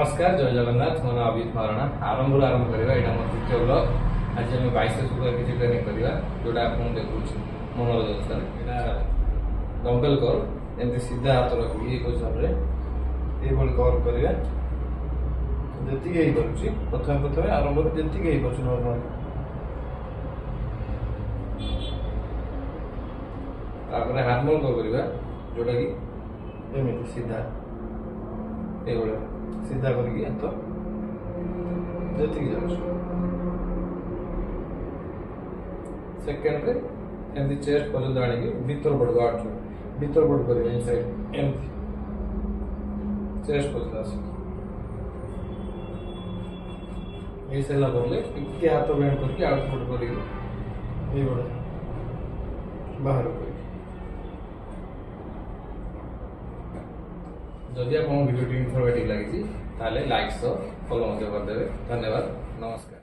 नमस्कार जय जगन्नाथ मोर अभित महारणा आरंभ आरंभ करवा यहाँ मोर तृतीय ब्लग आज आम 22 सुपर किसी ट्रेनिंग करवा जोटा आपको देखुची मनोरज अवस्था डम्बेल कर एमती सीधा हाथ रखी ये पोजिशन रे ये कवर करवा जी प्रथम प्रथम आरंभ जी नॉर्मल हार्मोन करवा जोटा कि एमती सीधा ये सीधा करके तो जी सेकेंड रे एमती चेस्ट पर्यंत आने भीतर पड़ गाठ भीतर पड़ कर इनसाइड एमती चेस्ट पर्यंत आस ये सला करले टिके हाथ बेंड करके आउटपुट करके ये बड़ा बाहर कर जदि आप भिडियो इनफर्मेटिव लगी लाइक सह फॉलो करदे। धन्यवाद नमस्कार।